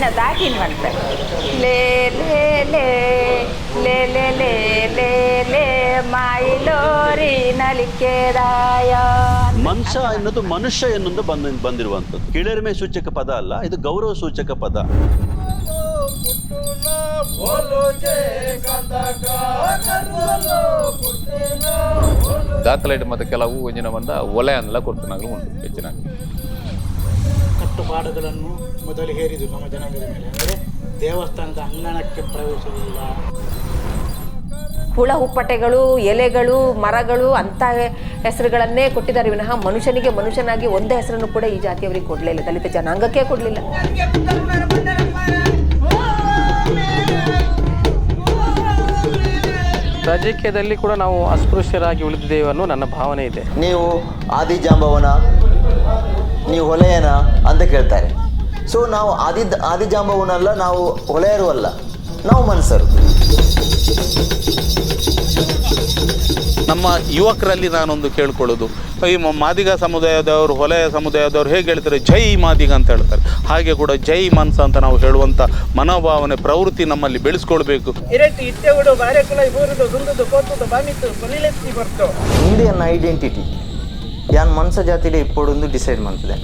ಇನ್ನು ದಾಟಿನ ಬಂತೆ ಲೇ ಲೇ ಲೇ ಲೇ ಲೇ ಲೇ ಲೇ ಲೇ ಮಾಯಿಲೋರಿ ನಲಿಕೆದಾಯ. ಮನ್ಸ ಎನ್ನುವುದು ಮನುಷ್ಯ ಎನ್ನುವುದು ಬಂದಿರುವಂಥದ್ದು. ಕೀಳರಿಮೆ ಸೂಚಕ ಪದ ಅಲ್ಲ, ಇದು ಗೌರವ ಸೂಚಕ ಪದ. ದಾಖಲೆ ಮತ್ತು ಕೆಲವು ಒಂಜಿನ ಬಂದ ಒಲೆ ಅನ್ನೆಲ್ಲ ಕೊಡ್ತಾನಾಗಲೂ ಉಂಟು ಹೆಚ್ಚಿನ ಕಟ್ಟುಪಾಡುಗಳನ್ನು ಮೊದಲು ಹೇರಿದರು ನಮ್ಮ ಜನಾಂಗದ ಮೇಲೆ. ಅಂದರೆ ದೇವಸ್ಥಾನದ ಅಂಗಣಕ್ಕೆ ಪ್ರವೇಶವಿಲ್ಲ, ಹುಳ ಹುಪ್ಪಟೆಗಳು, ಎಲೆಗಳು, ಮರಗಳು ಅಂತ ಹೆಸರುಗಳನ್ನೇ ಕೊಟ್ಟಿದ್ದಾರೆ ವಿನಃ ಮನುಷ್ಯನಿಗೆ ಮನುಷ್ಯನಾಗಿ ಒಂದೇ ಹೆಸರನ್ನು ಕೂಡ ಈ ಜಾತಿಯವರಿಗೆ ಕೊಡಲೇ ಇಲ್ಲ, ದಲಿತ ಜನಾಂಗಕ್ಕೆ ಕೊಡಲಿಲ್ಲ. ರಾಜಕೀಯದಲ್ಲಿ ಕೂಡ ನಾವು ಅಸ್ಪೃಶ್ಯರಾಗಿ ಉಳಿದಿದ್ದೇವೆ ಅನ್ನೋ ನನ್ನ ಭಾವನೆ ಇದೆ. ನೀವು ಆದಿಜಾಂಬವನ, ನೀವು ಹೊಲೆಯನ ಅಂತ ಕೇಳ್ತಾರೆ. ಸೊ ನಾವು ಆದಿಜಾಂಬವನಲ್ಲ, ನಾವು ಹೊಲೆಯರು ಅಲ್ಲ, ನಾವು ಮನುಷ್ಯರು. ನಮ್ಮ ಯುವಕರಲ್ಲಿ ನಾನೊಂದು ಕೇಳ್ಕೊಳ್ಳೋದು, ಈ ಮಾದಿಗ ಸಮುದಾಯದವರು, ಹೊಲೆಯ ಸಮುದಾಯದವರು ಹೇಗೆ ಹೇಳ್ತಾರೆ ಜೈ ಮಾದಿಗ ಅಂತ ಹೇಳ್ತಾರೆ, ಹಾಗೆ ಕೂಡ ಜೈ ಮನ್ಸ ಅಂತ ನಾವು ಹೇಳುವಂಥ ಮನೋಭಾವನೆ ಪ್ರವೃತ್ತಿ ನಮ್ಮಲ್ಲಿ ಬೆಳೆಸ್ಕೊಳ್ಬೇಕು. ಇಂಡಿಯನ್ ಐಡೆಂಟಿಟಿ ಯಾನ್ ಮನ್ಸ ಜಾತಿಡೆ ಇಪ್ಪೊಂದು ಡಿಸೈಡ್ ಮಾಡ್ತದೆ.